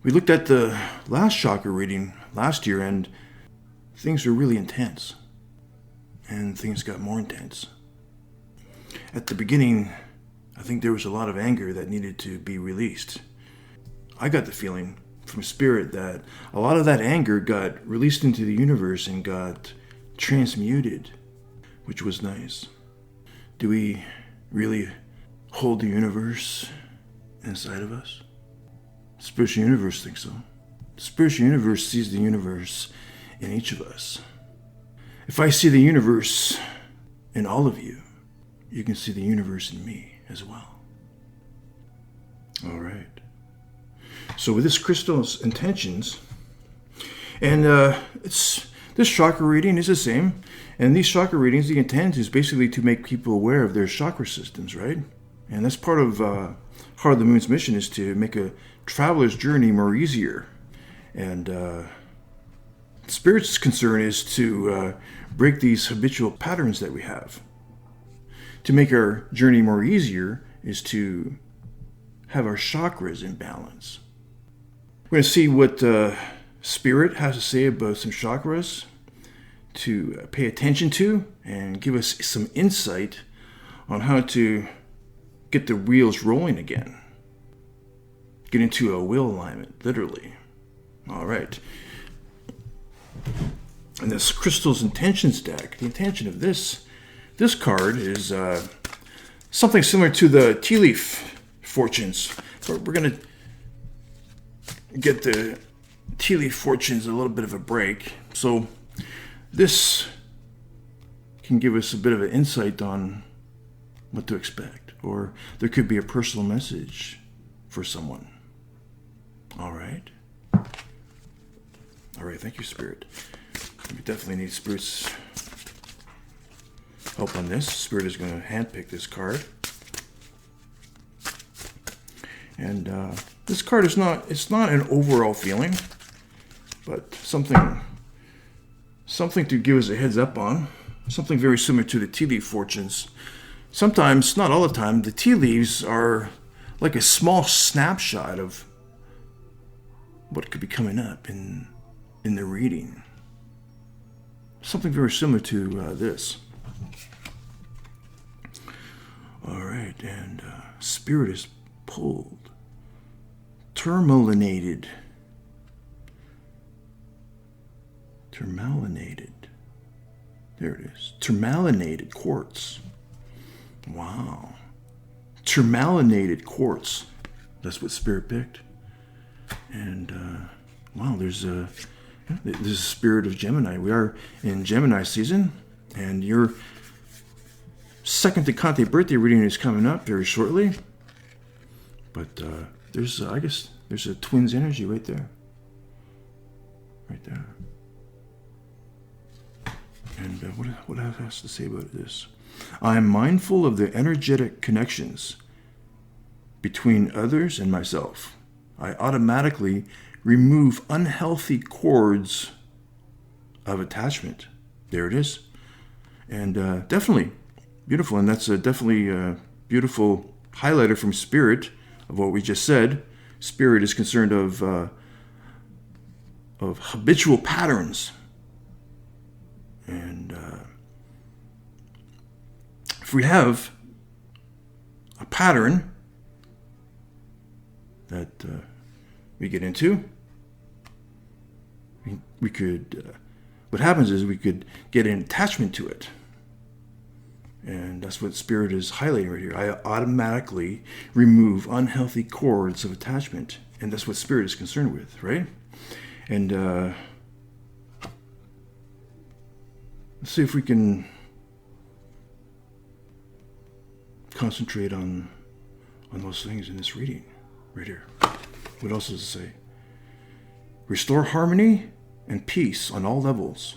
We looked at the last chakra reading last year, and things were really intense. And things got more intense. At the beginning, I think there was a lot of anger that needed to be released. I got the feeling from Spirit that a lot of that anger got released into the universe and got transmuted, which was nice. Do we really hold the universe inside of us? The spiritual universe thinks so. The spiritual universe sees the universe in each of us. If I see the universe in all of you, you can see the universe in me as well. All right. So with this crystal's intentions, and this chakra reading is the same, and these chakra readings, the intent is basically to make people aware of their chakra systems, right? And that's part of Heart of the Moon's mission, is to make a traveler's journey more easier. And Spirit's concern is to break these habitual patterns that we have. To make our journey more easier is to have our chakras in balance. We're going to see what Spirit has to say about some chakras to pay attention to and give us some insight on how to get the wheels rolling again. Get into a wheel alignment, literally. All right. And this Crystal's Intentions deck, the intention of this card is something similar to the tea leaf fortunes. We're going to get the tea leaf fortunes a little bit of a break. So this can give us a bit of an insight on what to expect. Or there could be a personal message for someone. All right. All right, thank you, Spirit. We definitely need Spirit's help on this. Spirit is going to handpick this card. And this card is it's not an overall feeling, but something to give us a heads up on. Something very similar to the tea leaf fortunes. Sometimes, not all the time, the tea leaves are like a small snapshot of what could be coming up in the reading. Something very similar to this. All right, and Spirit is pulled. Tourmalinated. There it is. Tourmalinated quartz. Wow. Tourmalinated quartz. That's what Spirit picked. And wow, there's a Spirit of Gemini. We are in Gemini season, and your second Decante birthday reading is coming up very shortly. But there's a twins energy right there. Right there. And what else has to say about this? I am mindful of the energetic connections between others and myself. I automatically remove unhealthy cords of attachment. There it is. And definitely beautiful. And that's definitely a beautiful highlighter from Spirit of what we just said. Spirit is concerned of habitual patterns. And if we have a pattern that we get into, we could, what happens is we could get an attachment to it. And that's what Spirit is highlighting right here. I automatically remove unhealthy cords of attachment. And that's what Spirit is concerned with, right? And let's see if we can concentrate on those things in this reading right here. What else does it say? Restore harmony and peace on all levels.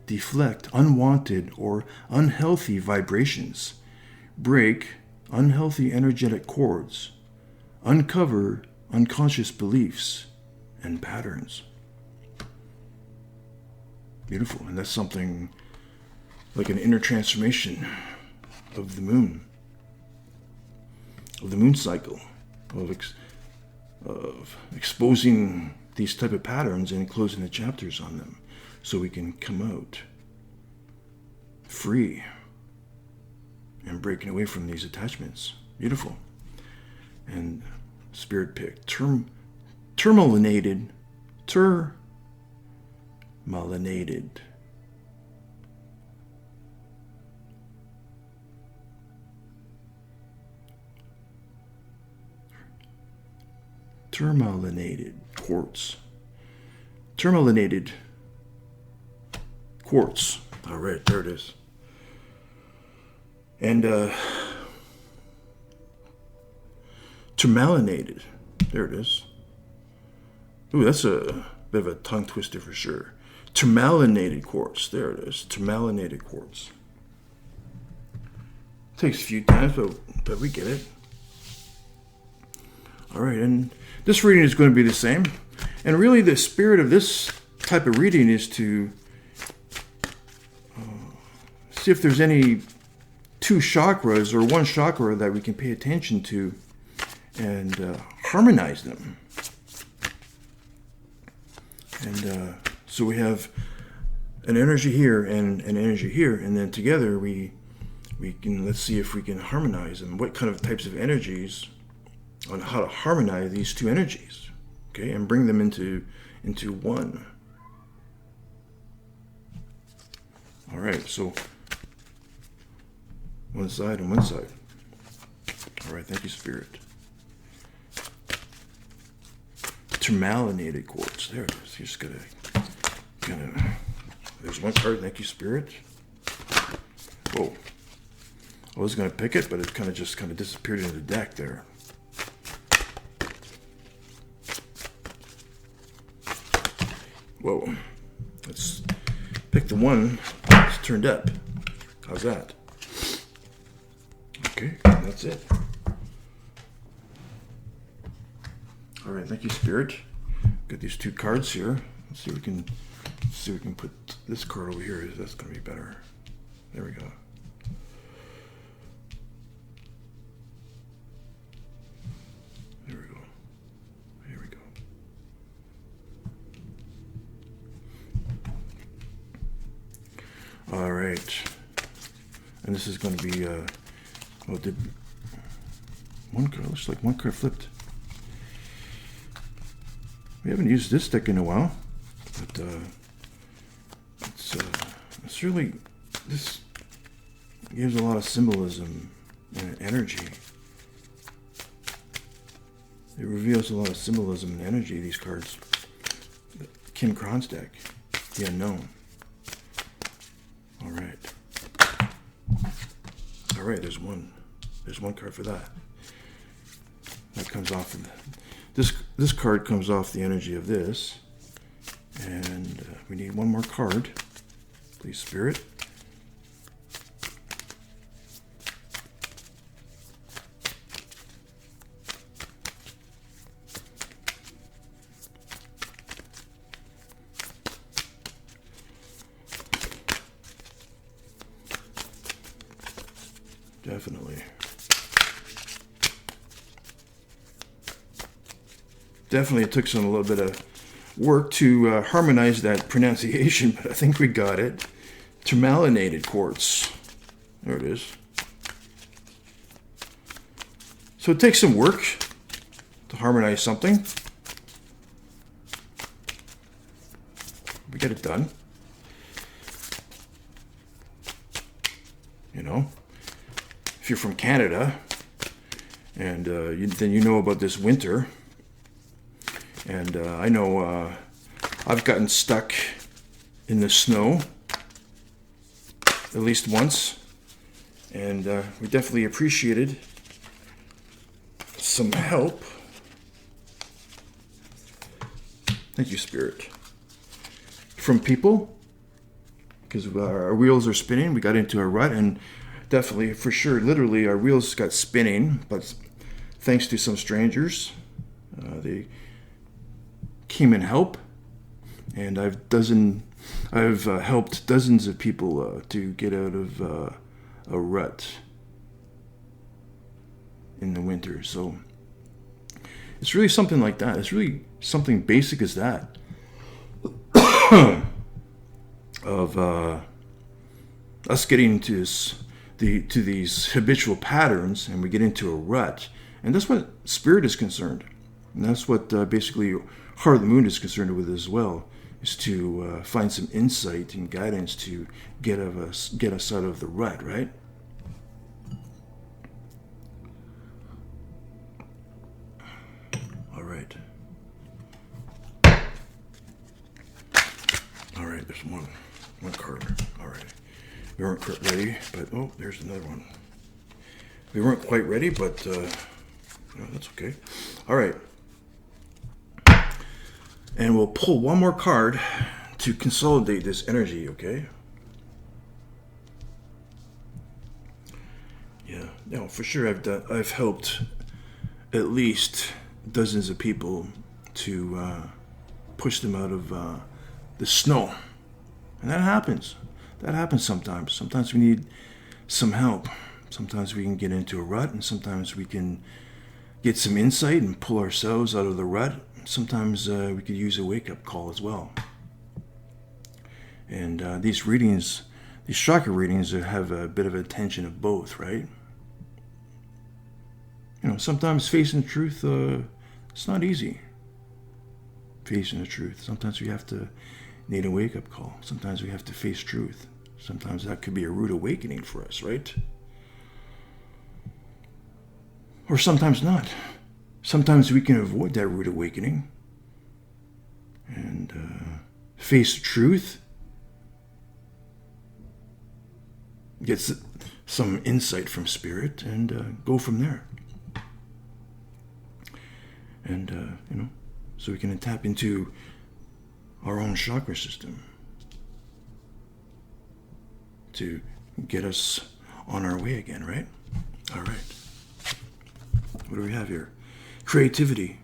Deflect unwanted or unhealthy vibrations. Break unhealthy energetic cords. Uncover unconscious beliefs and patterns. Beautiful. And that's something like an inner transformation of the moon cycle, of exposing these type of patterns and closing the chapters on them so we can come out free and breaking away from these attachments. Beautiful. And Spirit picked tourmalinated. Tourmalinated quartz. Tourmalinated quartz. All right, there it is. And tourmalinated. There it is. Ooh, that's a bit of a tongue twister for sure. Tourmalinated quartz. There it is. Tourmalinated quartz. Takes a few times, but we get it. All right, and this reading is going to be the same. And really the spirit of this type of reading is to see if there's any two chakras or one chakra that we can pay attention to and harmonize them. And so we have an energy here and an energy here, and then together we can, let's see if we can harmonize them. What kind of types of energies, on how to harmonize these two energies, okay, and bring them into one. All right, so one side and one side. All right, thank you, Spirit. Tourmalinated quartz. There it is. You just gotta there's one card. Thank you, Spirit. Whoa. I was gonna pick it, but it kind of disappeared into the deck there. Whoa. Let's pick the one that's turned up. How's that? Okay, that's it. All right, thank you, Spirit. Got these two cards here. Let's see if we can put this card over here. That's going to be better. There we go. There we go. Here we go. All right. And this is going to be, did one card, looks like one card flipped. We haven't used this deck in a while, but it's really, this gives a lot of symbolism and energy. It reveals a lot of symbolism and energy, these cards. Kim Krans deck, the unknown. All right. All right, there's one card for that. That comes off of this card comes off the energy of this, and we need one more card. Please, Spirit. Definitely it took a little bit of work to harmonize that pronunciation, but I think we got it. Tourmalinated quartz. There it is. So it takes some work to harmonize something. We get it done. You know, if you're from Canada and then you know about this winter. And I know I've gotten stuck in the snow at least once, and we definitely appreciated some help. Thank you, Spirit. From people, because our wheels are spinning. We got into a rut, and definitely, for sure, literally, our wheels got spinning, but thanks to some strangers, they came in help, and I've helped dozens of people to get out of a rut in the winter. So It's really something like that. It's really something basic as that. Of us getting into these habitual patterns, and we get into a rut. And that's what spirit is concerned. And that's what basically Heart of the Moon is concerned with as well, is to find some insight and guidance to get us out of the rut, right? All right. All right, there's one card. All right. We weren't quite ready, but oh, there's another one. We weren't quite ready, but no, that's okay. All right. And we'll pull one more card to consolidate this energy, okay? Yeah, no, for sure I've helped at least dozens of people to push them out of the snow. And that happens. That happens sometimes. Sometimes we need some help. Sometimes we can get into a rut, and sometimes we can get some insight and pull ourselves out of the rut. Sometimes we could use a wake-up call as well. And these readings, these chakra readings, have a bit of a tension of both, right? You know, sometimes facing the truth, it's not easy. Facing the truth. Sometimes we have to need a wake-up call. Sometimes we have to face truth. Sometimes that could be a rude awakening for us, right? Or sometimes not. Sometimes we can avoid that rude awakening and face the truth, get some insight from spirit, and go from there. And, you know, so we can tap into our own chakra system to get us on our way again, right? All right. What do we have here? Creativity.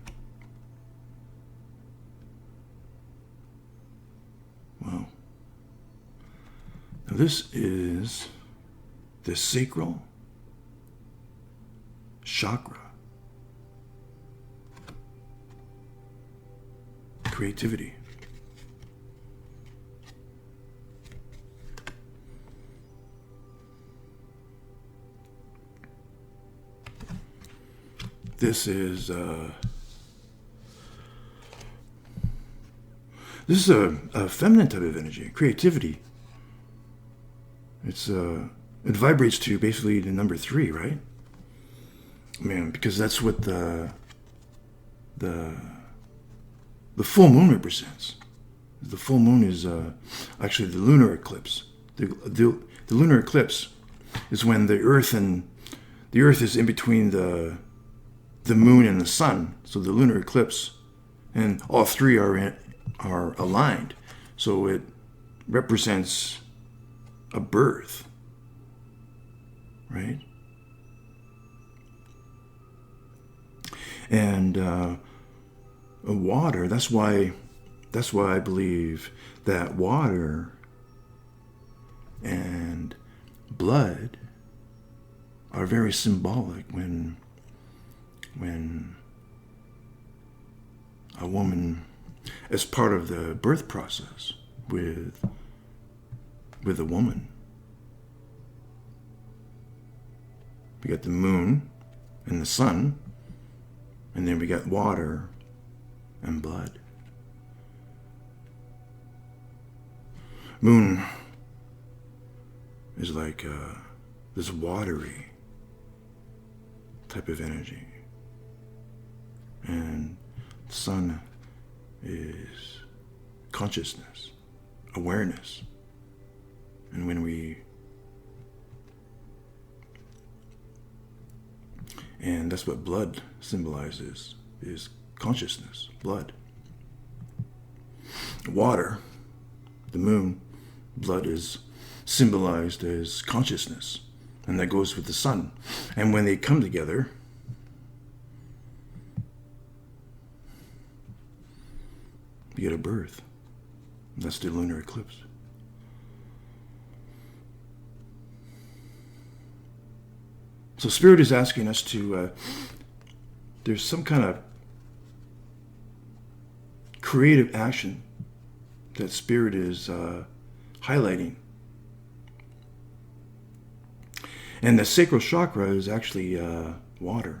Wow. Now this is the Sacral Chakra. Creativity. This is a feminine type of energy, creativity. It vibrates to basically the number 3, right? Man, because that's what the full moon represents. The full moon is actually the lunar eclipse. The lunar eclipse is when the Earth is in between the moon and the sun. So the lunar eclipse, and all three are aligned. So it represents a birth, right? And water. That's why I believe that water and blood are very symbolic when a woman, as part of the birth process with a woman, we got the moon and the sun, and then we got water and blood. Moon is like this watery type of energy. And the sun is consciousness, awareness. And and that's what blood symbolizes, is consciousness, blood. Water, the moon, blood is symbolized as consciousness. And that goes with the sun. And when they come together, you get a birth. That's the lunar eclipse. So Spirit is asking us to, there's some kind of creative action that Spirit is highlighting. And the sacral chakra is actually water.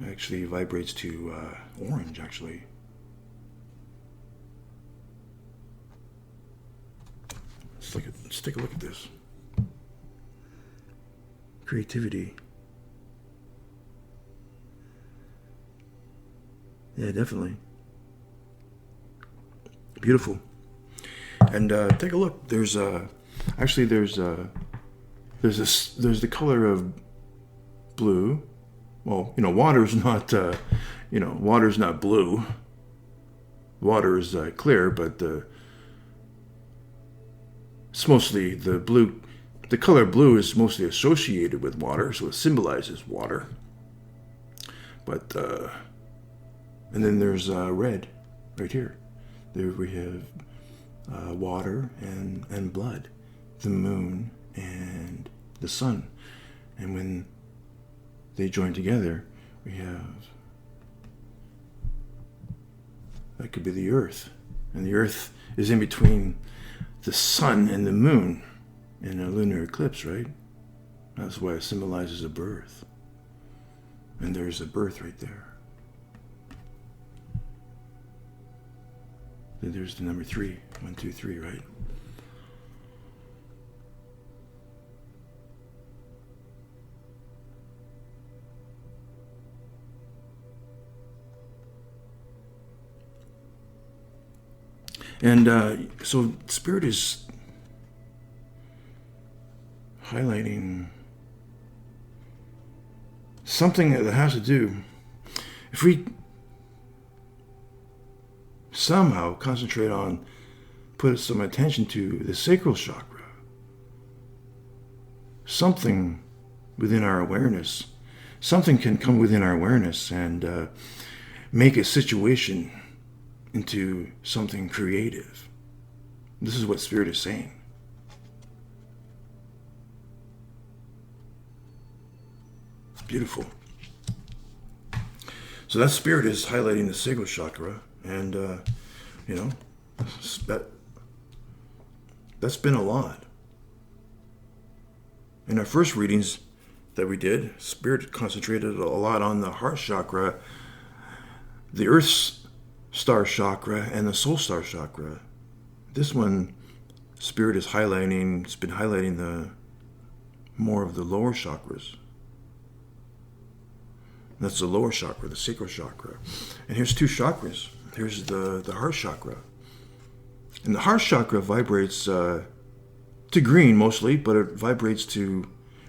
It actually vibrates to orange, actually. Let's take a look at this. Creativity. Yeah, definitely. Beautiful. And take a look. There's the color of blue. Well, water's not water's not blue. Water is clear, but it's mostly the blue. The color blue is mostly associated with water, so it symbolizes water. But and then there's red right here. There we have water and blood, the moon and the sun. And when they join together, we have, that could be the earth. And the earth is in between the sun and the moon in a lunar eclipse, right? That's why it symbolizes a birth. And there's a birth right there. Then there's the number 3. 1, 2, 3, right? And so Spirit is highlighting something that has to do, if we somehow concentrate on, put some attention to the sacral chakra, something within our awareness, something can come within our awareness and make a situation into something creative. This is what Spirit is saying. It's beautiful. So that Spirit is highlighting the sacral chakra, and that's been a lot. In our first readings that we did, Spirit concentrated a lot on the heart chakra, the earth star chakra, and the soul star chakra. This one, Spirit is highlighting, it's been highlighting the more of the lower chakras. That's the lower chakra, the sacral chakra. And here's 2 chakras. Here's the heart chakra. And the heart chakra vibrates to green mostly, but it vibrates to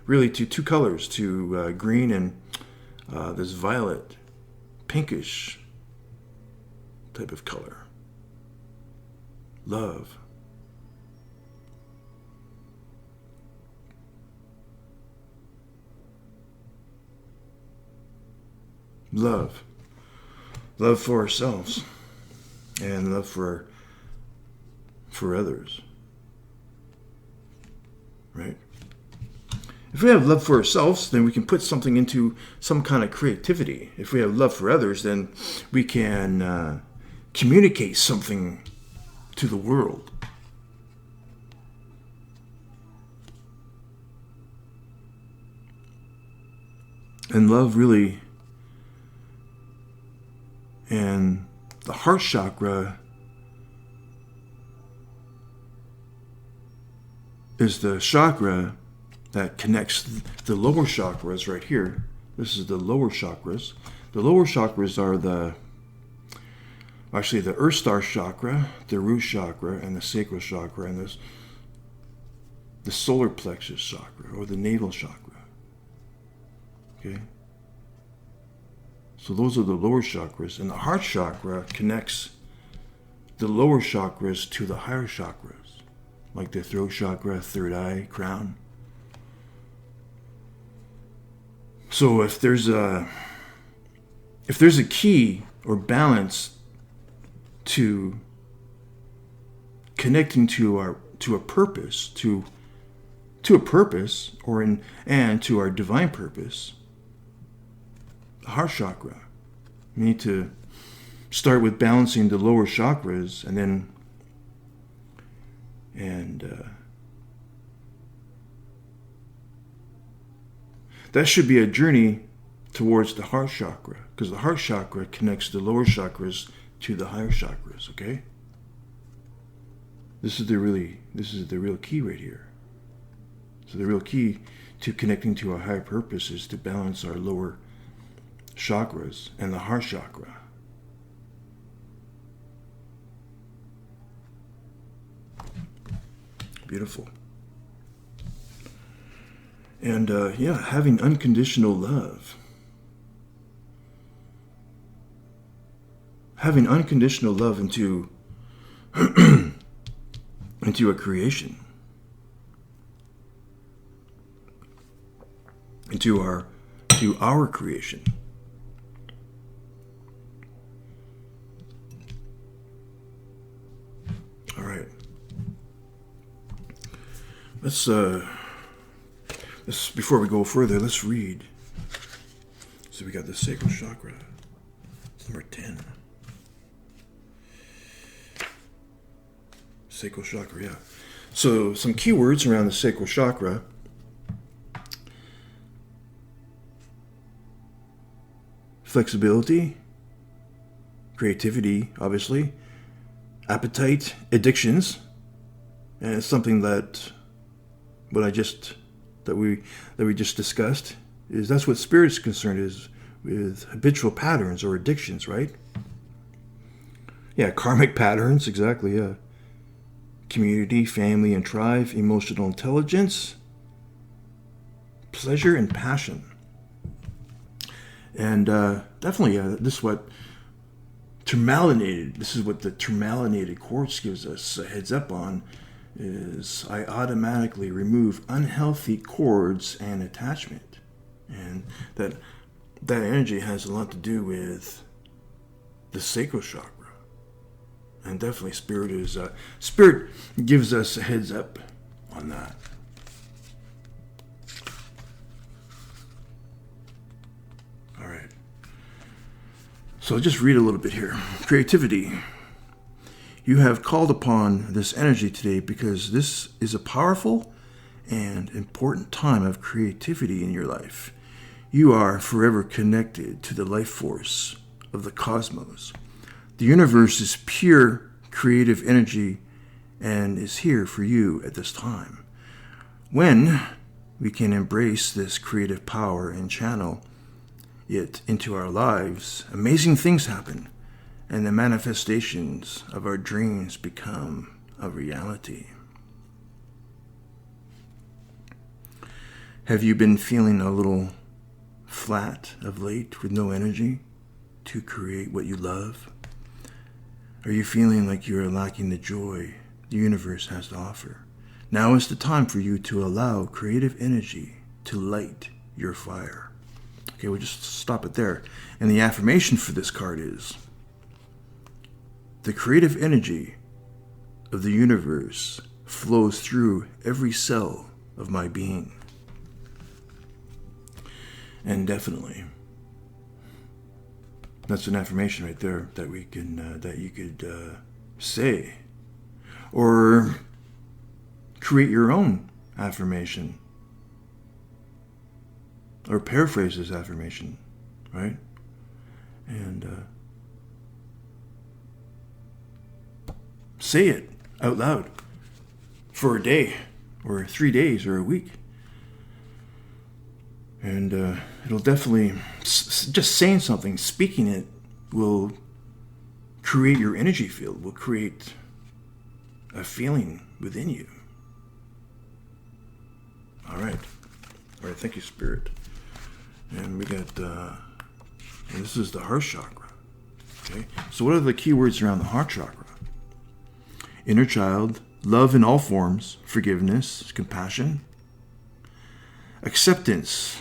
2 colors, to green and this violet, pinkish type of color. Love. Love. Love for ourselves and love for others. Right? If we have love for ourselves, then we can put something into some kind of creativity. If we have love for others, then we can communicate something to the world. And love really, and the heart chakra is the chakra that connects the lower chakras right here. This is the lower chakras. The lower chakras are the Earth Star chakra, the root chakra, and the sacral chakra, and the solar plexus chakra, or the navel chakra. Okay? So those are the lower chakras. And the heart chakra connects the lower chakras to the higher chakras, like the throat chakra, third eye, crown. So if there's a key or balance to connecting to a purpose, to a purpose, and to our divine purpose, the heart chakra, we need to start with balancing the lower chakras, and that should be a journey towards the heart chakra, because the heart chakra connects the lower chakras to the higher chakras. Okay, this is the real key right here. So the real key to connecting to our higher purpose is to balance our lower chakras and the heart chakra. Beautiful. And having unconditional love. Having unconditional love into into a creation. To our creation. All right. Let's before we go further, let's read. So we got the Sacral Chakra. It's number 10. Sacral Chakra, yeah. So some keywords around the Sacral Chakra. Flexibility, creativity, obviously, appetite, addictions, and it's something that we just discussed is that's what spirit's concerned is with habitual patterns or addictions, right? Yeah, karmic patterns, exactly. Yeah, community, family, and tribe, emotional intelligence, pleasure, and passion. And definitely, this is what the termalinated quartz gives us a heads up on, is I automatically remove unhealthy cords and attachment. And that energy has a lot to do with the sacral chakra. And definitely spirit gives us a heads up on that. So I'll just read a little bit here. Creativity. You have called upon this energy today because this is a powerful and important time of creativity in your life. You are forever connected to the life force of the cosmos. The universe is pure creative energy and is here for you at this time. When we can embrace this creative power and channel it into our lives, amazing things happen, and the manifestations of our dreams become a reality. Have you been feeling a little flat of late with no energy to create what you love? Are you feeling like you are lacking the joy the universe has to offer? Now is the time for you to allow creative energy to light your fire. Okay, we'll just stop it there. And the affirmation for this card is, the creative energy of the universe flows through every cell of my being. And definitely, that's an affirmation right there that we can that you could say, or create your own affirmation. Or paraphrase this affirmation, right? And say it out loud for a day, or 3 days, or a week. And it'll definitely, just saying something, speaking it, will create your energy field, will create a feeling within you. All right, thank you, Spirit. And we got, and this is the heart chakra. Okay, so what are the keywords around the heart chakra? Inner child, love in all forms, forgiveness, compassion, acceptance,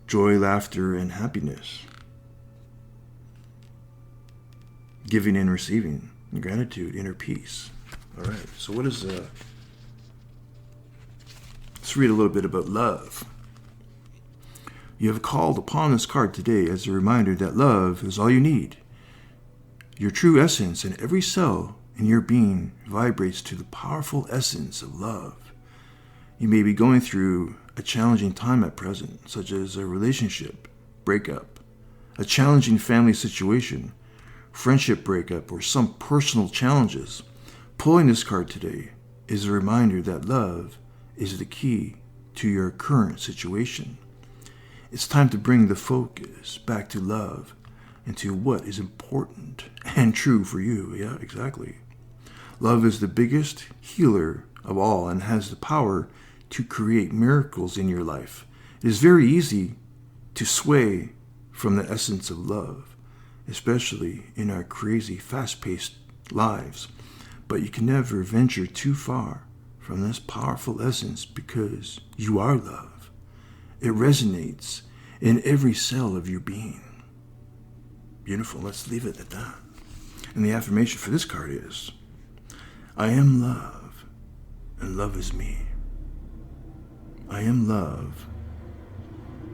joy, laughter, and happiness, giving and receiving, and gratitude, inner peace. All right, so what is, let's read a little bit about love. You have called upon this card today as a reminder that love is all you need. Your true essence and every cell in your being vibrates to the powerful essence of love. You may be going through a challenging time at present, such as a relationship breakup, a challenging family situation, friendship breakup, or some personal challenges. Pulling this card today is a reminder that love is the key to your current situation. It's time to bring the focus back to love and to what is important and true for you. Yeah, exactly. Love is the biggest healer of all and has the power to create miracles in your life. It is very easy to sway from the essence of love, especially in our crazy, fast-paced lives. But you can never venture too far from this powerful essence because you are love. It resonates in every cell of your being. Beautiful. Let's leave it at that. And the affirmation for this card is, I am love, and love is me. I am love,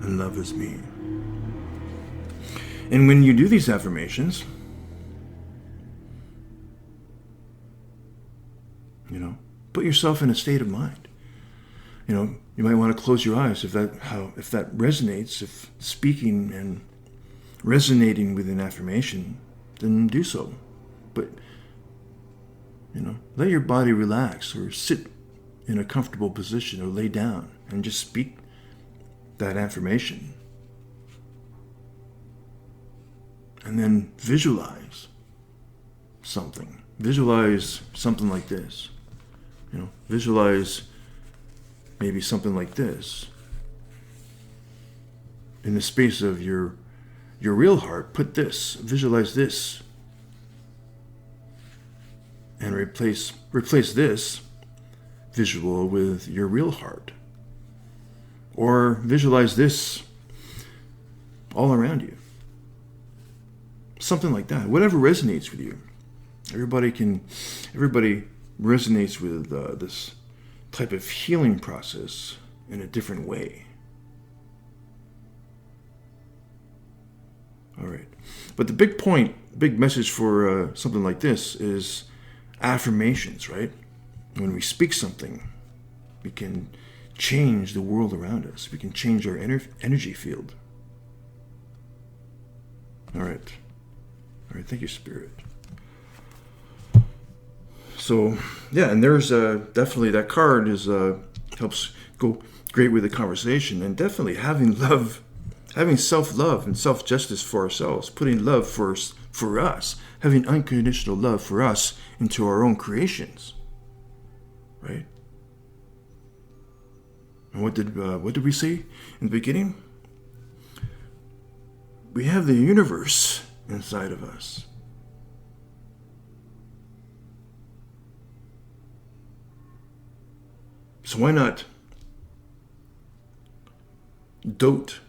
and love is me. And when you do these affirmations, put yourself in a state of mind. You might want to close your eyes if that resonates. If speaking and resonating with an affirmation, then do so. But let your body relax, or sit in a comfortable position, or lay down and just speak that affirmation. And then visualize something. Visualize something like this. Visualize maybe something like this. In the space of your real heart, put this. Visualize this. And replace this visual with your real heart. Or visualize this all around you. Something like that. Whatever resonates with you. Everybody resonates with this type of healing process in a different way. All right. But the big message for something like this is affirmations, right? When we speak something, we can change the world around us. We can change our energy field. All right. Thank you, Spirit. So, yeah, and there's definitely that card helps go great with the conversation, and definitely having self-love and self-justice for ourselves, putting love first for us, having unconditional love for us into our own creations, right? And what did we say in the beginning? We have the universe inside of us. So why not dote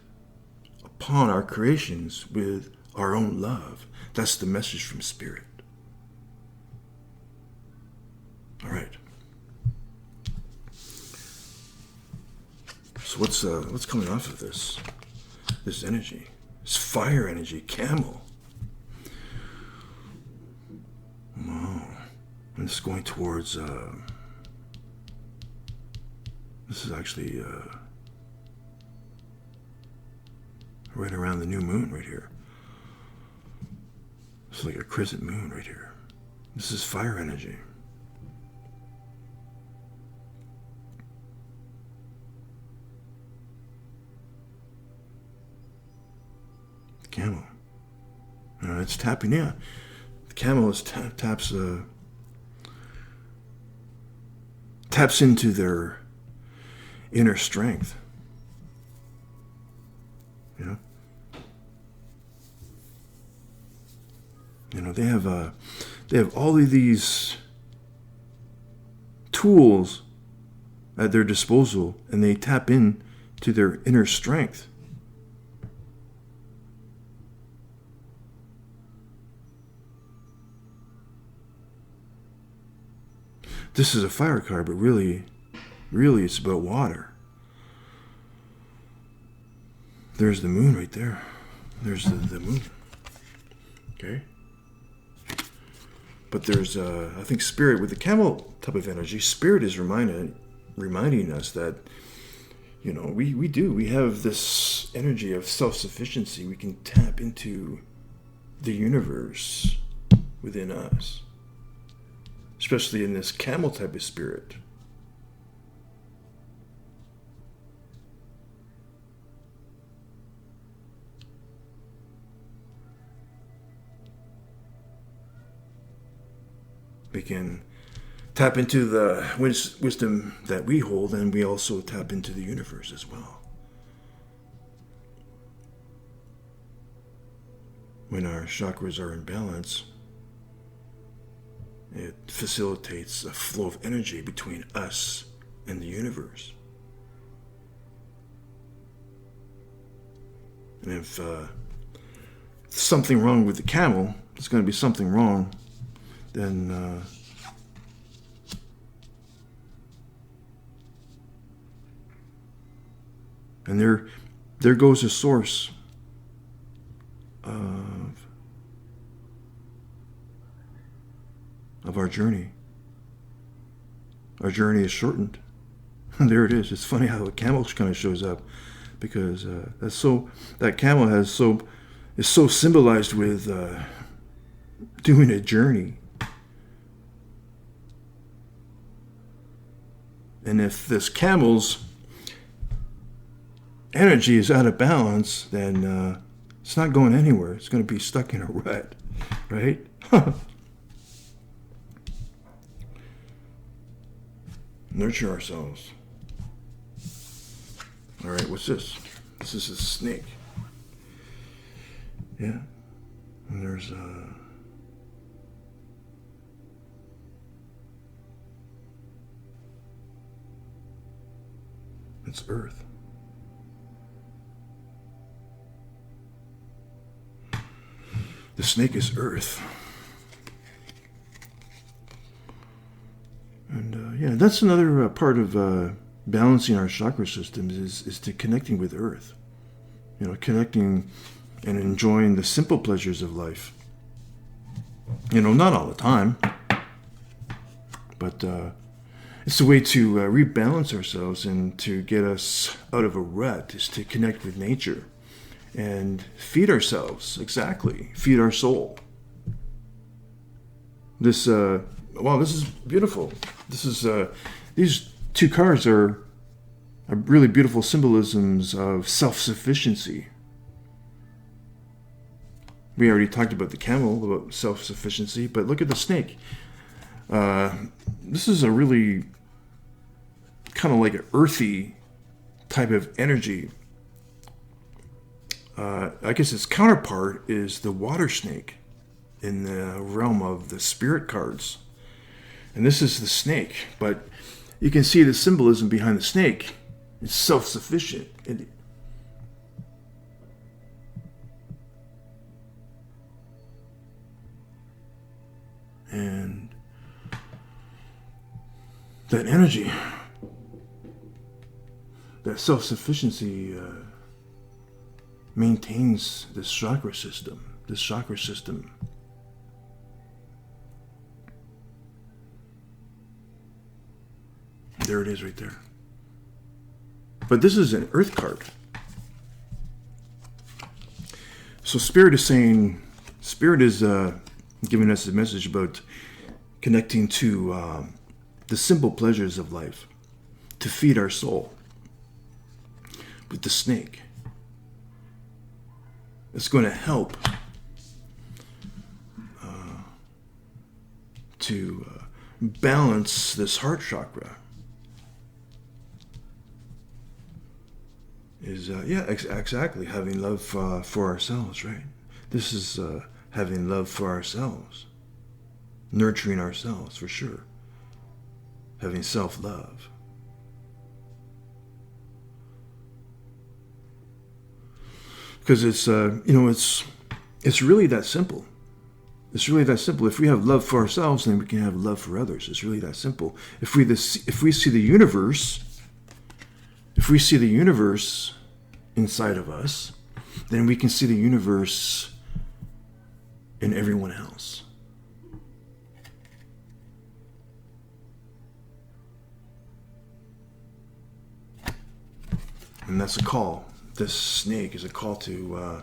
upon our creations with our own love? That's the message from Spirit. All right. So what's coming off of this energy? This fire energy, camel. Wow. And it's going towards this is actually right around the new moon right here. It's like a crescent moon right here. This is fire energy. The camel. It's tapping, yeah. The camel is taps into their inner strength. They have all of these tools at their disposal, and they tap in to their inner strength. This is a fire card, but really it's about water. There's the moon right there. There's the moon. Okay? But there's, I think, spirit with the camel type of energy. Spirit is reminding us that, we have this energy of self-sufficiency. We can tap into the universe within us, especially in this camel type of spirit. We can tap into the wisdom that we hold, and we also tap into the universe as well. When our chakras are in balance, it facilitates a flow of energy between us and the universe. And if something wrong with the camel, there's going to be something wrong, then and there goes a source of our journey. Our journey is shortened. There it is. It's funny how the camel kind of shows up, because that camel is so symbolized with doing a journey. And if this camel's energy is out of balance, then it's not going anywhere. It's going to be stuck in a rut, right? Nurture ourselves. All right, what's this? This is a snake. Yeah. And there's it's Earth. The snake is Earth. And that's another part of balancing our chakra systems is to connecting with Earth. Connecting and enjoying the simple pleasures of life. Not all the time, but it's a way to rebalance ourselves, and to get us out of a rut is to connect with nature and feed ourselves. Exactly. Feed our soul. This is beautiful. These two cards are really beautiful symbolisms of self-sufficiency. We already talked about the camel, about self-sufficiency, but look at the snake. This is a really kind of like an earthy type of energy. I guess its counterpart is the water snake in the realm of the spirit cards. And this is the snake, but you can see the symbolism behind the snake. It's self-sufficient. And that energy, that self-sufficiency maintains this chakra system. There it is right there. But this is an earth card. So Spirit is giving us a message about connecting to the simple pleasures of life, to feed our soul with the snake. It's going to help to balance this heart chakra. Is exactly having love for ourselves, right? This is having love for ourselves, nurturing ourselves for sure, having self-love. Because it's really that simple. It's really that simple. If we have love for ourselves, then we can have love for others. It's really that simple. If we see the universe. If we see the universe inside of us, then we can see the universe in everyone else. And that's a call. This snake is a call to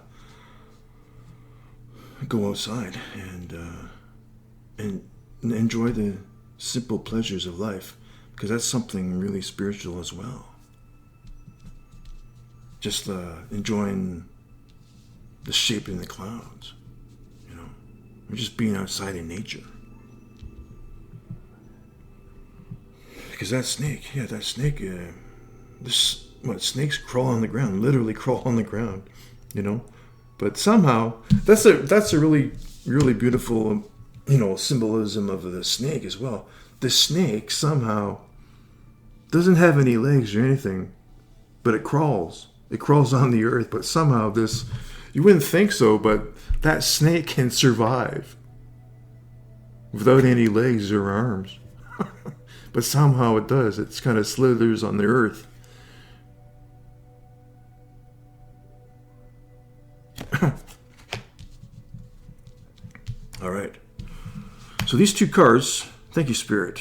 go outside and enjoy the simple pleasures of life, because that's something really spiritual as well. Just enjoying the shape in the clouds, or just being outside in nature. Because that snake, snakes crawl on the ground, literally crawl on the ground, But somehow, that's a really, really beautiful, symbolism of the snake as well. The snake somehow doesn't have any legs or anything, but it crawls. It crawls on the earth, but somehow you wouldn't think so, but that snake can survive without any legs or arms. But somehow it does. It kind of slithers on the earth. All right. So these two cards, thank you, Spirit.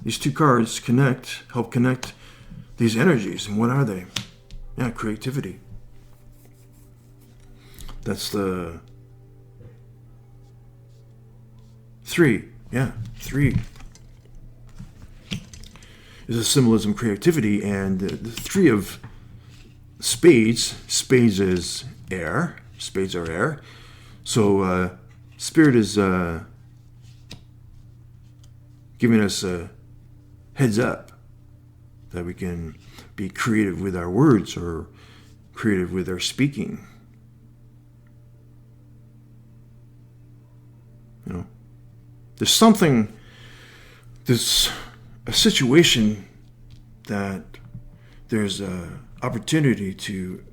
These two cards help connect these energies. And what are they? Yeah, creativity. That's the 3. Yeah, 3 is a symbolism of creativity, and the 3 of spades. Spades is air. Spades are air. So Spirit is giving us a heads up that we can be creative with our words or creative with our speaking. There's a situation that there's an opportunity to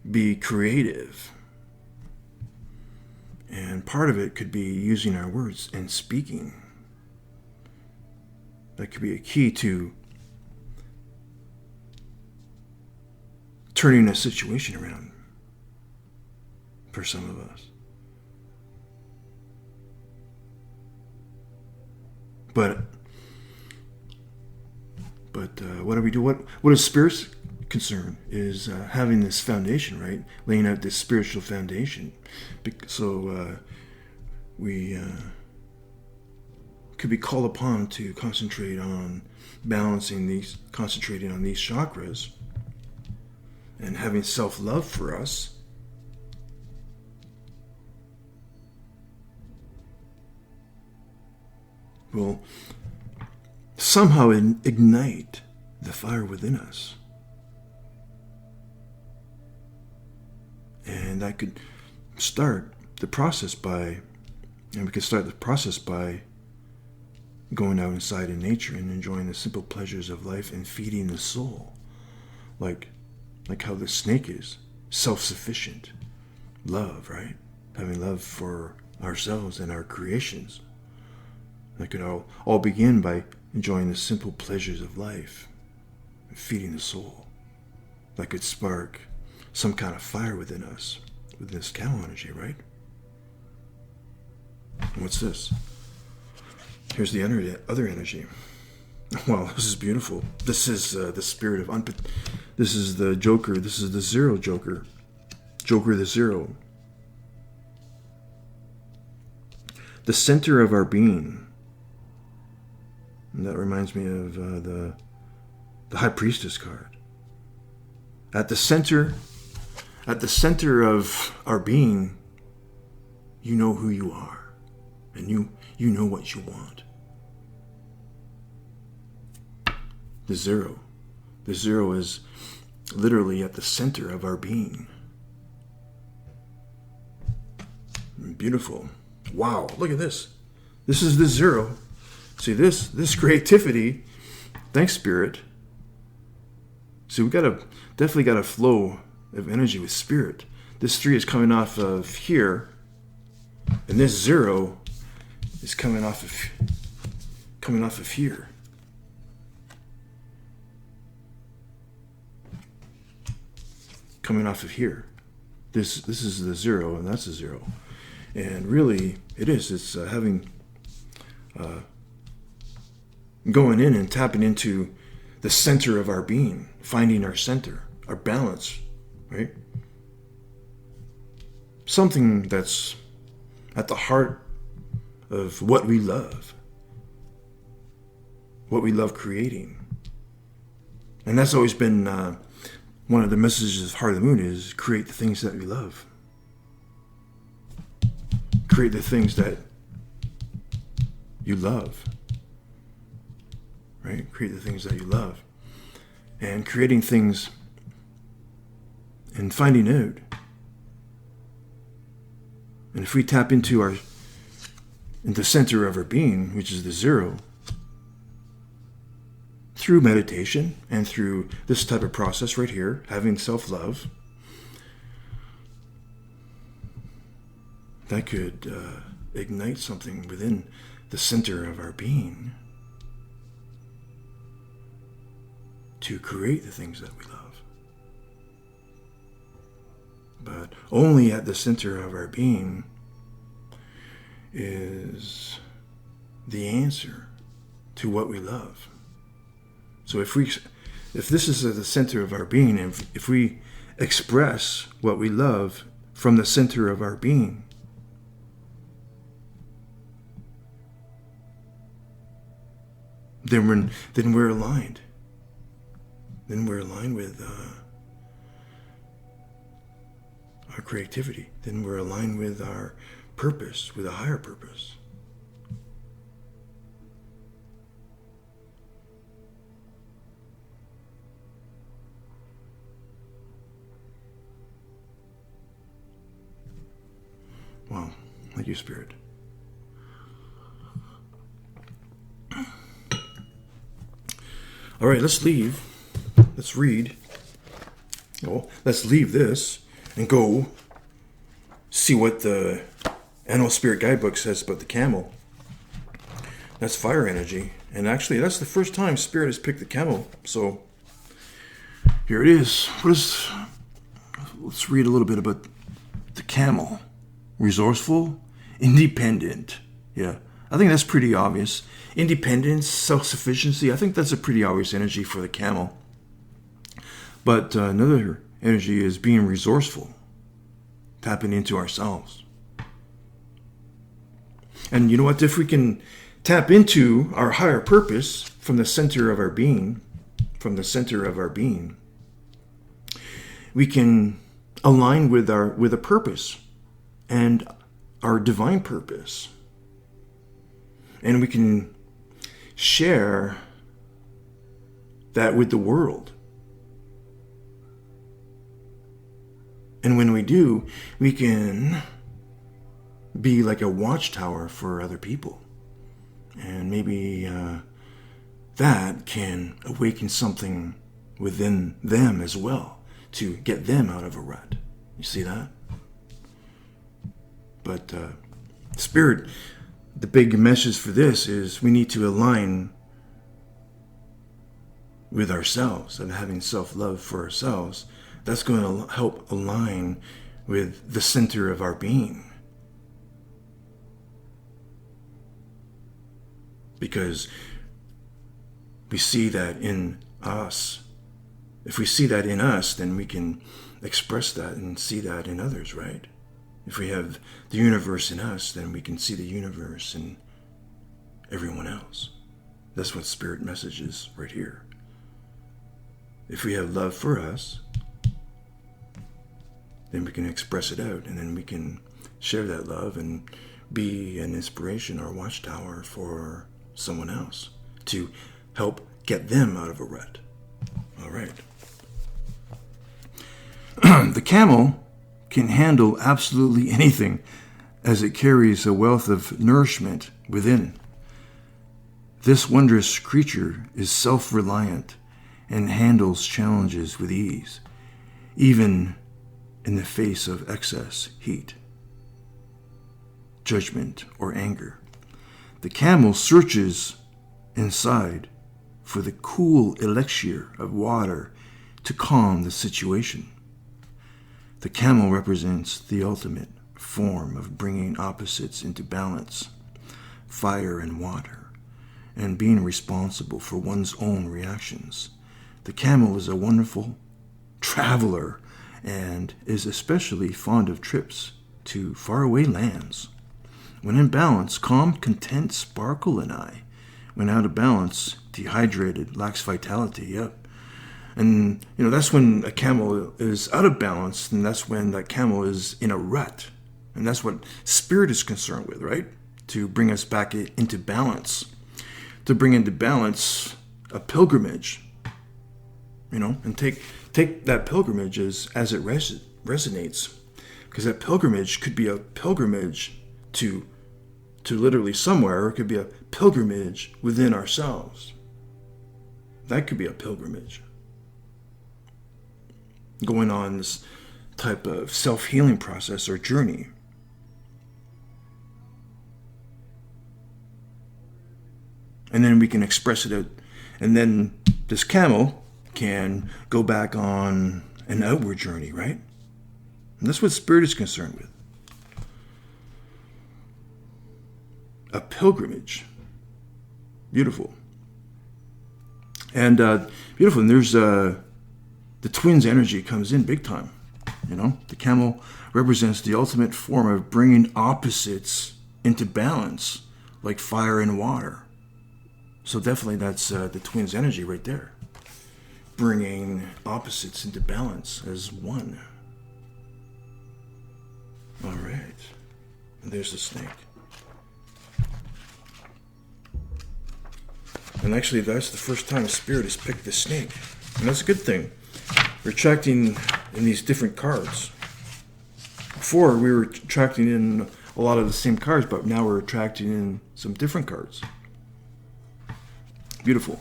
be creative. And part of it could be using our words and speaking. That could be a key to turning a situation around for some of us. But what do we do? What is Spirit's concern is having this foundation, right? Laying out this spiritual foundation. So we could be called upon to concentrate on concentrating on these chakras and having self-love for us. Will somehow ignite the fire within us. And that could start the process by going out inside in nature and enjoying the simple pleasures of life and feeding the soul. Like how the snake is, self-sufficient. Love, right? Having love for ourselves and our creations. That could all begin by enjoying the simple pleasures of life and feeding the soul. That could spark some kind of fire within us, with this cow energy, right? And what's this? Here's the other energy. Wow, this is beautiful. This is the spirit of this is the Joker. This is the Zero Joker. Joker the Zero. The center of our being. And that reminds me of the High Priestess card. At the center of our being, you know who you are, and you know what you want. The zero is literally at the center of our being. Beautiful. Wow, look at this. This is the zero. See this creativity. Thanks, Spirit. See, we definitely got a flow of energy with Spirit. This 3 is coming off of here, and this 0 is coming off of here. Coming off of here. This is the 0, and that's the 0. And really, it is. It's having going in and tapping into the center of our being, finding our center, our balance, right? Something that's at the heart of what we love creating. And that's always been one of the messages of Heart of the Moon is create the things that we love. Create the things that you love. Right? Create the things that you love. And creating things and finding out. And if we tap into the center of our being, which is the zero, through meditation and through this type of process right here, having self-love, that could ignite something within the center of our being to create the things that we love. But only at the center of our being is the answer to what we love. So if this is at the center of our being, and if we express what we love from the center of our being, then we're aligned. Then we're aligned with our creativity. Then we're aligned with our purpose, with a higher purpose. Wow, thank you, Spirit. All right, let's leave. Let's read. Oh, let's leave this and go see what the Animal Spirit Guidebook says about the camel. That's fire energy. And actually, that's the first time Spirit has picked the camel. So here it is. Let's read a little bit about the camel. Resourceful, independent. Yeah, I think that's pretty obvious. Independence, self-sufficiency, I think that's a pretty obvious energy for the camel. But another energy is being resourceful, tapping into ourselves. And you know what? If we can tap into our higher purpose from the center of our being, we can align with a purpose and our divine purpose. And we can share that with the world. And when we do, we can be like a watchtower for other people. And maybe that can awaken something within them as well to get them out of a rut. You see that? But Spirit, the big message for this is we need to align with ourselves and having self-love for ourselves. That's going to help align with the center of our being. Because we see that in us. If we see that in us, then we can express that and see that in others, right? If we have the universe in us, then we can see the universe in everyone else. That's what Spirit message is right here. If we have love for us, then we can express it out, and then we can share that love and be an inspiration or watchtower for someone else to help get them out of a rut. All right. The camel can handle absolutely anything as it carries a wealth of nourishment within. This wondrous creature is self-reliant and handles challenges with ease, even in the face of excess heat, judgment, or anger. The camel searches inside for the cool elixir of water to calm the situation. The camel represents the ultimate form of bringing opposites into balance, fire and water, and being responsible for one's own reactions. The camel is a wonderful traveler and is especially fond of trips to faraway lands. When in balance, calm, content, sparkle an eye. When out of balance, dehydrated, lacks vitality. Yep. And, that's when a camel is out of balance, and that's when that camel is in a rut. And that's what spirit is concerned with, right? To bring us back into balance. To bring into balance a pilgrimage, and take that pilgrimage as it resonates. Because that pilgrimage could be a pilgrimage to literally somewhere, or it could be a pilgrimage within ourselves. That could be a pilgrimage. Going on this type of self-healing process or journey. And then we can express it out. And then this camel can go back on an outward journey, right? And that's what spirit is concerned with. A pilgrimage. Beautiful. And beautiful. And there's the twins energy comes in big time. The camel represents the ultimate form of bringing opposites into balance, like fire and water. So definitely that's the twins energy right there. Bringing opposites into balance as one. All right. And there's the snake. And actually, that's the first time Spirit has picked the snake. And that's a good thing. We're attracting in these different cards. Before, we were attracting in a lot of the same cards, but now we're attracting in some different cards. Beautiful.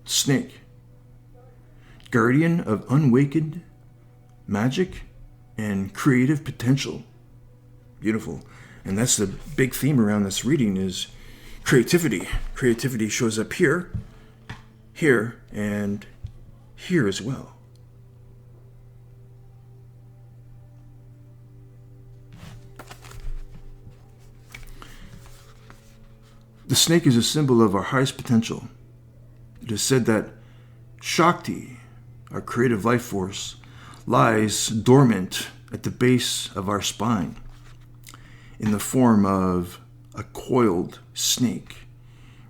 Snake. Guardian of unawakened magic and creative potential. Beautiful. And that's the big theme around this reading is creativity. Creativity shows up here, here, and here as well. The snake is a symbol of our highest potential. It is said that Shakti, our creative life force, lies dormant at the base of our spine in the form of a coiled snake,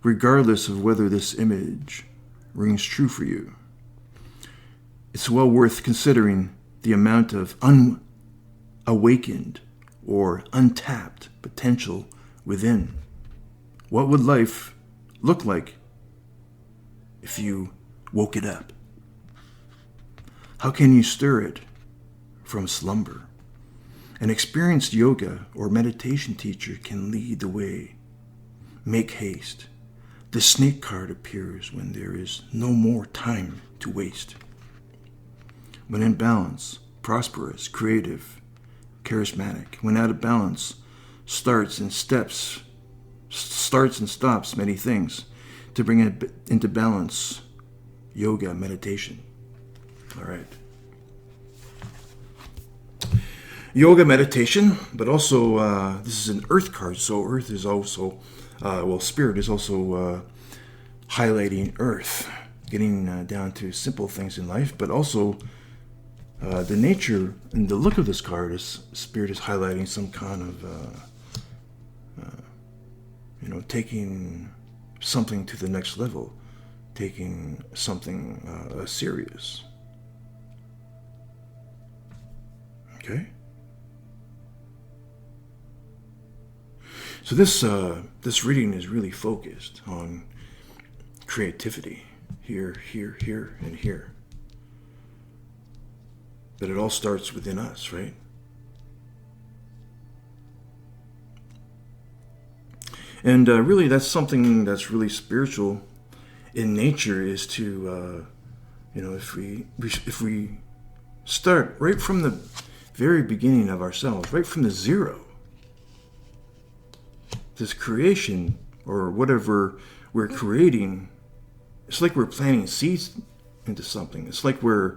regardless of whether this image rings true for you. It's well worth considering the amount of unawakened or untapped potential within. What would life look like if you woke it up? How can you stir it from slumber? An experienced yoga or meditation teacher can lead the way. Make haste. The snake card appears when there is no more time to waste. When in balance, prosperous, creative, charismatic. When out of balance, starts and stops many things. To bring it into balance, yoga, meditation. All right. Yoga, meditation, but also this is an earth card, so earth is also, spirit is also highlighting earth, getting down to simple things in life, but also the nature and the look of this card is spirit is highlighting some kind of, taking something to the next level, taking something serious. Okay. So this reading is really focused on creativity, here, here, here, and here. But it all starts within us, right? And really, that's something that's really spiritual in nature. Is to, if we start right from the very beginning of ourselves, right from the zero. This creation, or whatever we're creating, it's like we're planting seeds into something. It's like we're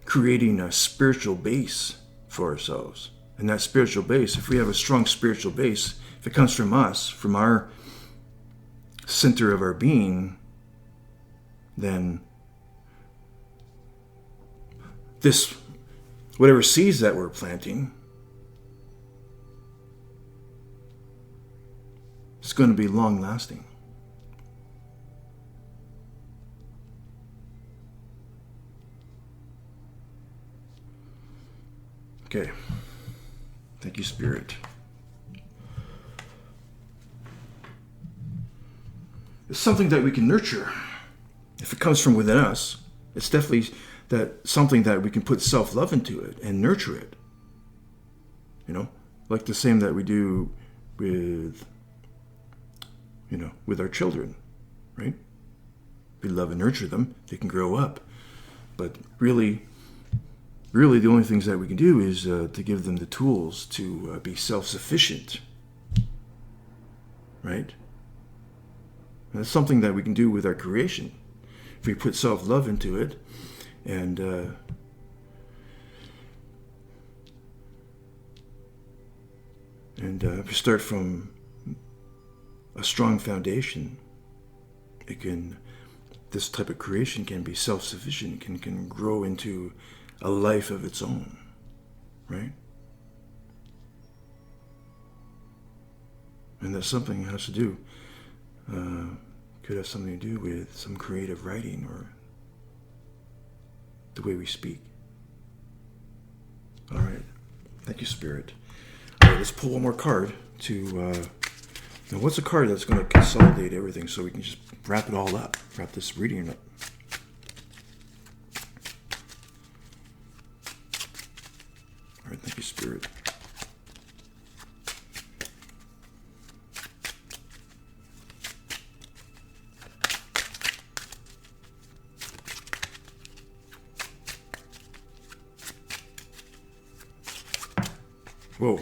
creating a spiritual base for ourselves. And that spiritual base, if we have a strong spiritual base, if it comes from us, from our center of our being, then this, whatever seeds that we're planting, it's going to be long lasting. Okay. Thank you, Spirit. It's something that we can nurture. If it comes from within us, it's definitely something that we can put self-love into it and nurture it. Like the same that we do with our children, right? We love and nurture them. They can grow up. But really the only things that we can do is to give them the tools to be self-sufficient, right? And that's something that we can do with our creation. If we put self-love into it and if we start from a strong foundation, this type of creation can be self-sufficient, can grow into a life of its own, right? And that's something that has to do, could have something to do with some creative writing or the way we speak. All right. Thank you, Spirit. All right, let's pull one more card to... now, what's a card that's going to consolidate everything so we can just wrap it all up, wrap this reading up? All right, thank you, Spirit. Whoa.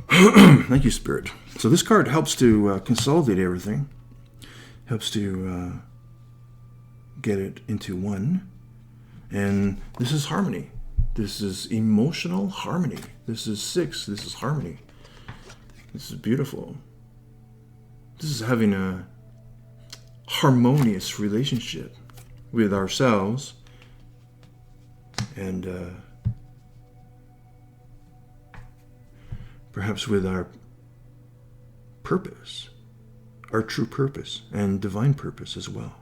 Thank you, Spirit. So this card helps to consolidate everything. Helps to get it into one. And this is harmony. This is emotional harmony. This is 6. This is harmony. This is beautiful. This is having a harmonious relationship with ourselves and perhaps with our purpose, our true purpose and divine purpose as well.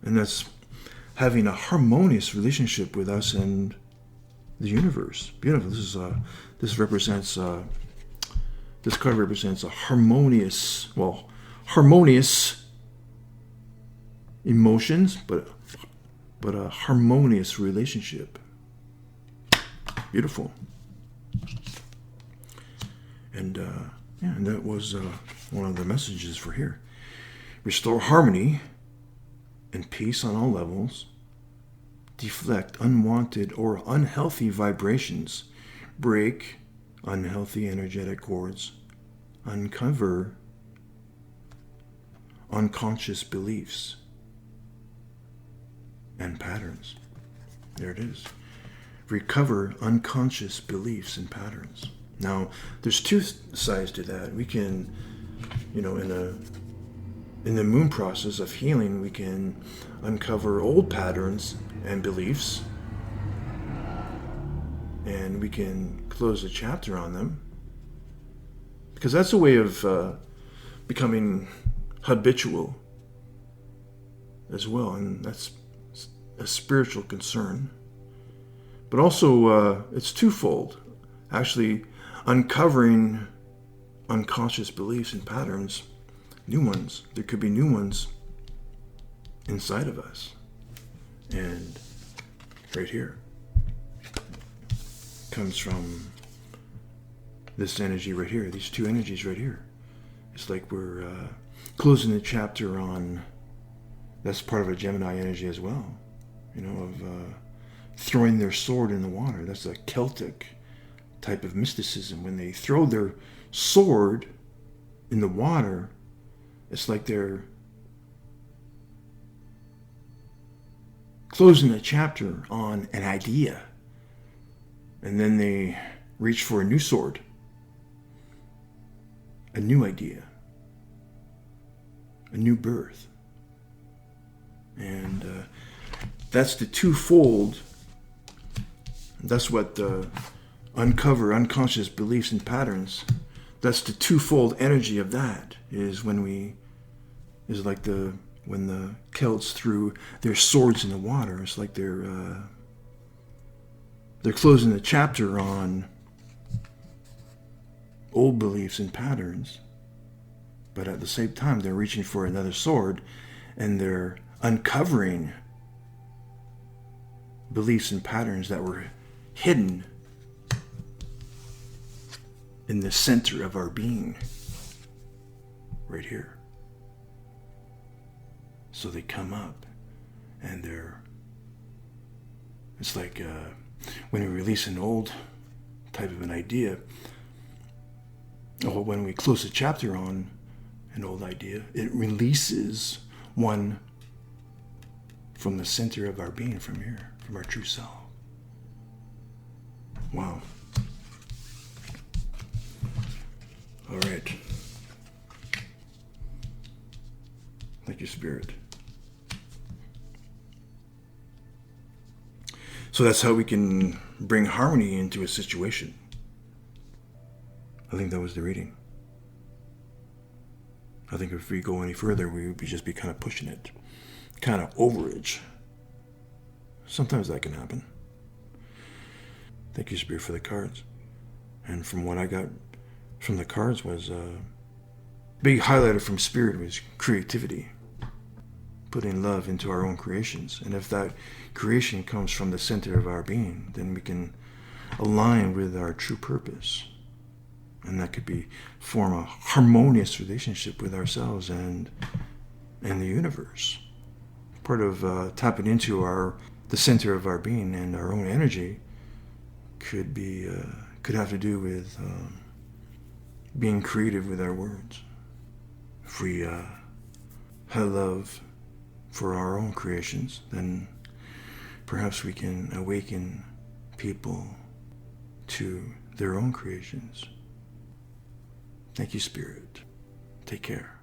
And that's having a harmonious relationship with us and the universe. Beautiful. This card represents a harmonious emotions, but a harmonious relationship. Beautiful. And and that was one of the messages for here. Restore harmony and peace on all levels. Deflect unwanted or unhealthy vibrations. Break unhealthy energetic cords. Uncover unconscious beliefs and patterns. There it is. Recover unconscious beliefs and patterns. Now, there's two sides to that. We can, in the moon process of healing, we can uncover old patterns and beliefs, and we can close a chapter on them, because that's a way of becoming habitual as well, and that's a spiritual concern. But also, it's twofold. Actually, uncovering unconscious beliefs and patterns, new ones. There could be new ones inside of us. And right here comes from this energy right here, these two energies right here. It's like we're closing the chapter on, that's part of a Gemini energy as well, of throwing their sword in the water. That's a Celtic type of mysticism. When they throw their sword in the water, it's like they're closing a chapter on an idea, And then they reach for a new sword, a new idea, a new birth. And that's the twofold. That's what uncover unconscious beliefs and patterns. That's the twofold energy of that. When the Celts threw their swords in the water. It's like they're closing the chapter on old beliefs and patterns, but at the same time they're reaching for another sword, and they're uncovering beliefs and patterns that were hidden in the center of our being, right here. So they come up, and it's like when we release an old type of an idea, or when we close a chapter on an old idea, it releases one from the center of our being, from here, from our true self. Wow. All right. Thank you, Spirit. So that's how we can bring harmony into a situation. I think that was the reading. I think if we go any further, we would just be kind of pushing it. Kind of overage. Sometimes that can happen. Thank you, Spirit, for the cards. And from what I got from the cards was big highlighter from Spirit was creativity. Putting love into our own creations. And if that creation comes from the center of our being, then we can align with our true purpose. And that could form a harmonious relationship with ourselves and the universe. Part of tapping into the center of our being and our own energy could have to do with being creative with our words. If we have love for our own creations, then perhaps we can awaken people to their own creations. Thank you, Spirit. Take care.